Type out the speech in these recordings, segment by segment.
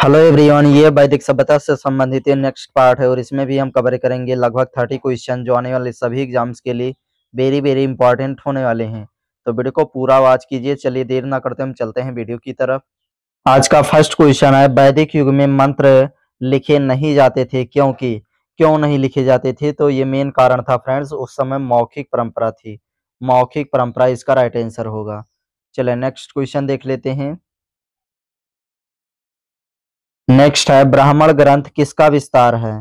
Hello everyone, ये वैदिक सभ्यता से संबंधित नेक्स्ट पार्ट है और इसमें भी हम कवर करेंगे लगभग 30 क्वेश्चन जो आने वाले सभी एग्जाम्स के लिए वेरी इंपॉर्टेंट होने वाले हैं। तो वीडियो को पूरा वॉच कीजिए। चलिए देर ना करते हम चलते हैं वीडियो की तरफ। आज का फर्स्ट क्वेश्चन है, वैदिक युग में मंत्र लिखे नहीं जाते थे क्यों नहीं लिखे जाते थे? तो ये मेन कारण था फ्रेंड्स, उस समय मौखिक परंपरा थी। मौखिक परंपरा इसका राइट आंसर होगा। चलिए नेक्स्ट क्वेश्चन देख लेते हैं। नेक्स्ट है, ब्राह्मण ग्रंथ किसका विस्तार है?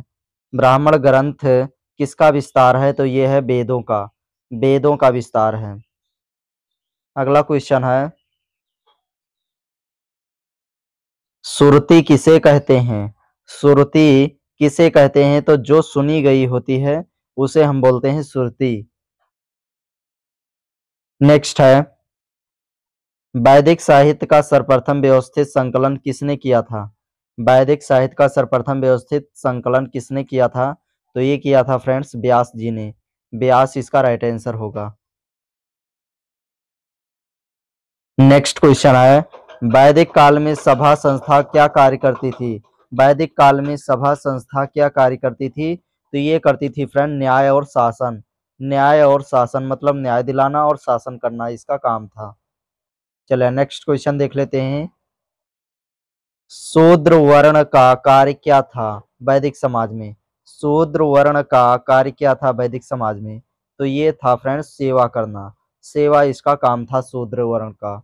ब्राह्मण ग्रंथ किसका विस्तार है? तो ये है वेदों का विस्तार है। अगला क्वेश्चन है, सुरति किसे कहते हैं? सुरति किसे कहते हैं? तो जो सुनी गई होती है उसे हम बोलते हैं सुरति। नेक्स्ट है, वैदिक साहित्य का सर्वप्रथम व्यवस्थित संकलन किसने किया था? वैदिक साहित्य का सर्वप्रथम व्यवस्थित संकलन किसने किया था? तो ये किया था फ्रेंड्स व्यास जी ने। व्यास इसका राइट आंसर होगा। नेक्स्ट क्वेश्चन है, वैदिक काल में सभा संस्था क्या कार्य करती थी? वैदिक काल में सभा संस्था क्या कार्य करती थी? तो ये करती थी फ्रेंड न्याय और शासन। न्याय और शासन मतलब न्याय दिलाना और शासन करना इसका काम था। चलिए नेक्स्ट क्वेश्चन देख लेते हैं। शूद्र वर्ण का कार्य क्या था वैदिक समाज में? शूद्र वर्ण का कार्य क्या था वैदिक समाज में? तो ये था फ्रेंड्स सेवा करना। सेवा इसका काम था शूद्र वर्ण का।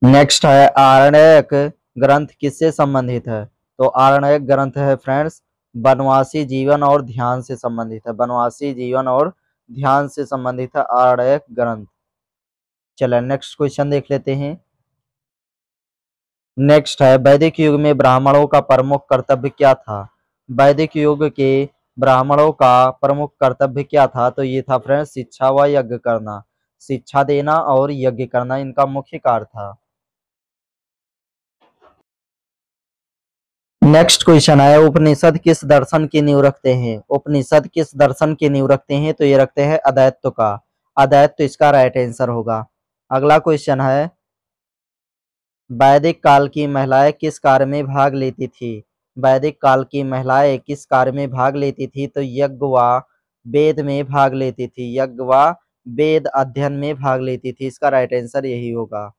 नेक्स्ट है, आरण्यक ग्रंथ किससे संबंधित है? तो आरण्यक ग्रंथ है फ्रेंड्स वनवासी जीवन और ध्यान से संबंधित है। वनवासी जीवन और ध्यान से संबंधित है आरण्यक ग्रंथ। चलिए नेक्स्ट क्वेश्चन देख लेते हैं। नेक्स्ट है, वैदिक युग में ब्राह्मणों का प्रमुख कर्तव्य क्या था? वैदिक युग के ब्राह्मणों का प्रमुख कर्तव्य क्या था? तो ये था फ्रेंड्स शिक्षा व यज्ञ करना। शिक्षा देना और यज्ञ करना इनका मुख्य कार्य था। नेक्स्ट क्वेश्चन है, उपनिषद किस दर्शन की नींव रखते हैं? उपनिषद किस दर्शन की नींव रखते हैं? तो ये रखते हैं अद्वैत का। अद्वैत इसका राइट आंसर होगा। अगला क्वेश्चन है, वैदिक काल की महिलाएं किस कार्य में भाग लेती थी? वैदिक काल की महिलाएं किस कार्य में भाग लेती थी? तो यज्ञ व वेद में भाग लेती थी। यज्ञ व वेद अध्ययन में भाग लेती थी। इसका राइट आंसर यही होगा।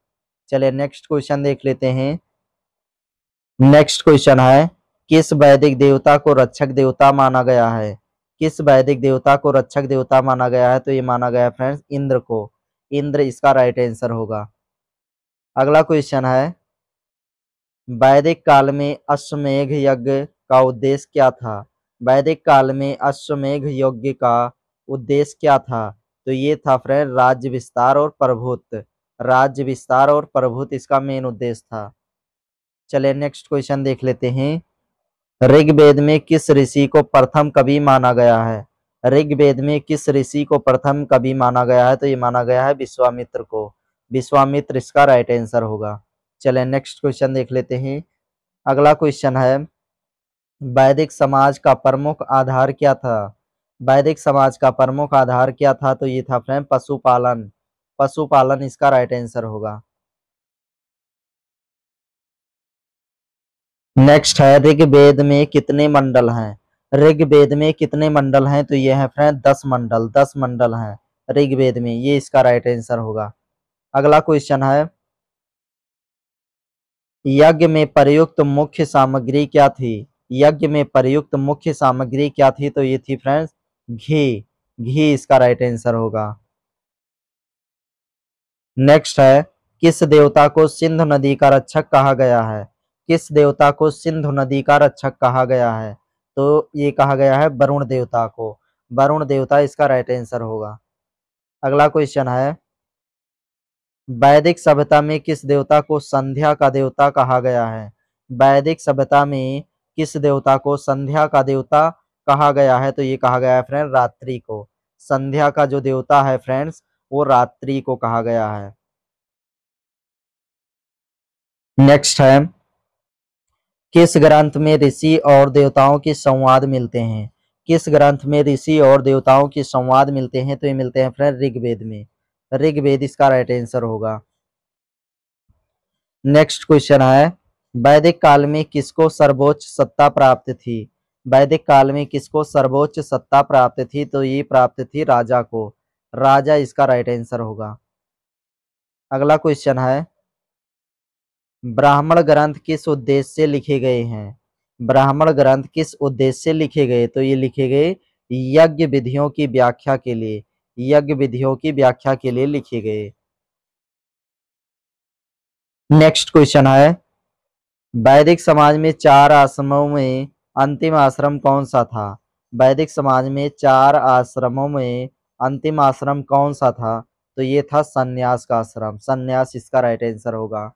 चलिए नेक्स्ट क्वेश्चन देख लेते हैं। नेक्स्ट क्वेश्चन है, किस वैदिक देवता को रक्षक देवता माना गया है? किस वैदिक देवता को रक्षक देवता माना गया है? तो ये माना गया है फ्रेंड्स इंद्र को। इंद्र इसका राइट आंसर होगा। अगला क्वेश्चन है, वैदिक काल में अश्वमेध यज्ञ का उद्देश्य क्या था? वैदिक काल में अश्वमेध यज्ञ का उद्देश्य क्या था? तो ये था फ्रेंड राज्य विस्तार और प्रभुत्व। राज्य विस्तार और प्रभुत्व इसका मेन उद्देश्य था। चलिए नेक्स्ट क्वेश्चन देख लेते हैं। ऋग्वेद में किस ऋषि को प्रथम कवि माना गया है? ऋग्वेद में किस ऋषि को प्रथम कवि माना गया है? तो ये माना गया है विश्वामित्र को। विश्वामित्र इसका राइट आंसर होगा। चलें नेक्स्ट क्वेश्चन देख लेते हैं। अगला क्वेश्चन है, वैदिक समाज का प्रमुख आधार क्या था? वैदिक समाज का प्रमुख आधार क्या था? तो ये था फ्रेंड पशुपालन। पशुपालन इसका राइट आंसर होगा। नेक्स्ट है, ऋग्वेद में कितने मंडल हैं? ऋग्वेद में कितने मंडल हैं? तो ये है फ्रेंड 10 मंडल। 10 मंडल हैं ऋग्वेद में। ये इसका राइट आंसर होगा। अगला क्वेश्चन है, यज्ञ में प्रयुक्त मुख्य सामग्री क्या थी? यज्ञ में प्रयुक्त मुख्य सामग्री क्या थी? तो ये थी फ्रेंड्स घी। घी इसका राइट आंसर होगा। नेक्स्ट है, किस देवता को सिंधु नदी का रक्षक कहा गया है? किस देवता को सिंधु नदी का रक्षक कहा गया है? तो ये कहा गया है वरुण देवता को। वरुण देवता इसका राइट आंसर होगा। अगला क्वेश्चन है, वैदिक सभ्यता में किस देवता को संध्या का देवता कहा गया है? वैदिक सभ्यता में किस देवता को संध्या का देवता कहा गया है? तो ये कहा गया है फ्रेंड रात्रि को। संध्या का जो देवता है फ्रेंड्स वो रात्रि को कहा गया है। नेक्स्ट है, किस ग्रंथ में ऋषि और देवताओं के संवाद मिलते हैं? किस ग्रंथ में ऋषि और देवताओं के संवाद मिलते हैं? तो ये मिलते हैं फ्रेंड ऋग्वेद में। ऋग्वेद इसका राइट आंसर होगा। नेक्स्ट क्वेश्चन है, वैदिक काल में किसको सर्वोच्च सत्ता प्राप्त थी? वैदिक काल में किसको सर्वोच्च सत्ता प्राप्त थी? तो ये प्राप्त थी राजा को। राजा इसका राइट आंसर होगा। अगला क्वेश्चन है, ब्राह्मण ग्रंथ किस उद्देश्य से लिखे गए हैं? ब्राह्मण ग्रंथ किस उद्देश्य से लिखे गए? तो ये लिखे गए यज्ञ विधियों की व्याख्या के लिए। यज्ञ विधियों की व्याख्या के लिए लिखे गए। नेक्स्ट क्वेश्चन है, वैदिक समाज में 4 आश्रमों में अंतिम आश्रम कौन सा था? वैदिक समाज में 4 आश्रमों में अंतिम आश्रम कौन सा था? तो ये था संन्यास का आश्रम। संन्यास इसका राइट आंसर होगा।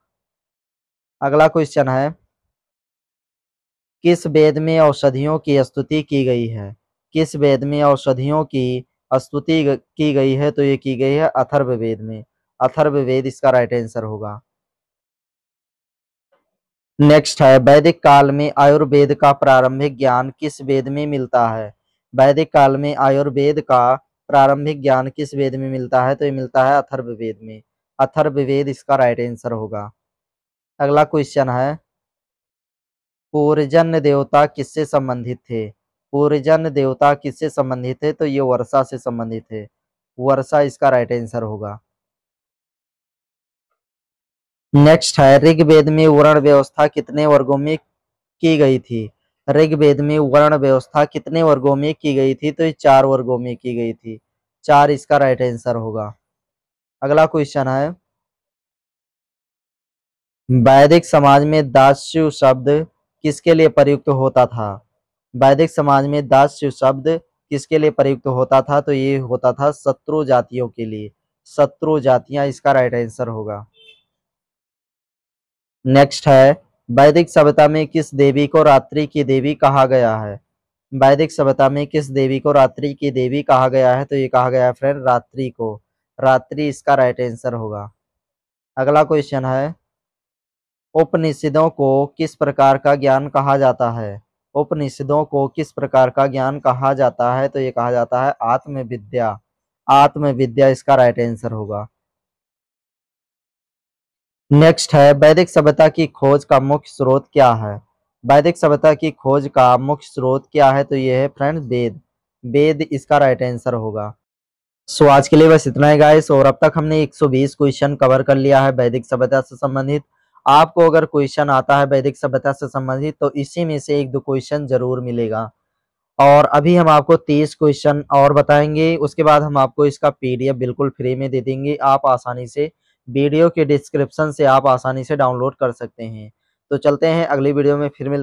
अगला क्वेश्चन है, किस वेद में औषधियों की स्तुति की गई है? किस वेद में औषधियों की स्तुति की गई है? तो ये की गई है अथर्ववेद में। अथर्ववेद इसका राइट आंसर होगा। नेक्स्ट है, वैदिक काल में आयुर्वेद का प्रारंभिक ज्ञान किस वेद में मिलता है? वैदिक काल में आयुर्वेद का प्रारंभिक ज्ञान किस वेद में मिलता है? तो ये मिलता है अथर्ववेद में। अथर्ववेद इसका राइट आंसर होगा। अगला क्वेश्चन है, पूर्वजन्य देवता किससे संबंधित थे? पूर्वजन्य देवता किससे संबंधित थे? तो ये वर्षा से संबंधित है। वर्षा इसका राइट आंसर होगा। नेक्स्ट है, ऋग्वेद में वर्ण व्यवस्था कितने वर्गों में की गई थी? ऋग्वेद में वर्ण व्यवस्था कितने वर्गों में की गई थी? तो ये 4 वर्गों में की गई थी। 4 इसका राइट आंसर होगा। अगला क्वेश्चन है, वैदिक समाज में दास्यु शब्द किसके लिए प्रयुक्त होता था? वैदिक समाज में दास्य शब्द किसके लिए प्रयुक्त होता था? तो ये होता था शत्रु जातियों के लिए। शत्रु जातियां इसका राइट आंसर होगा। नेक्स्ट है, वैदिक सभ्यता में किस देवी को रात्रि की देवी कहा गया है? वैदिक सभ्यता में किस देवी को रात्रि की देवी कहा गया है? तो ये कहा गया है फ्रेंड रात्रि को। रात्रि इसका राइट आंसर होगा। अगला क्वेश्चन है, उपनिषदों को किस प्रकार का ज्ञान कहा जाता है? उपनिषदों को किस प्रकार का ज्ञान कहा जाता है? तो ये कहा जाता है आत्मविद्या। आत्मविद्या इसका राइट आंसर होगा। नेक्स्ट है, वैदिक सभ्यता की खोज का मुख्य स्रोत क्या है? वैदिक सभ्यता की खोज का मुख्य स्रोत क्या है? तो ये है फ्रेंड वेद। वेद इसका राइट आंसर होगा। सो आज के लिए बस इतना ही गाइस, और अब तक हमने 120 क्वेश्चन कवर कर लिया है वैदिक सभ्यता से संबंधित। आपको अगर क्वेश्चन आता है वैदिक सभ्यता से संबंधित तो इसी में से 1-2 क्वेश्चन जरूर मिलेगा। और अभी हम आपको 30 क्वेश्चन और बताएंगे, उसके बाद हम आपको इसका पीडीएफ बिल्कुल फ्री में दे देंगे। आप आसानी से वीडियो के डिस्क्रिप्शन से आप आसानी से डाउनलोड कर सकते हैं। तो चलते हैं अगली वीडियो में फिर मिलते हैं।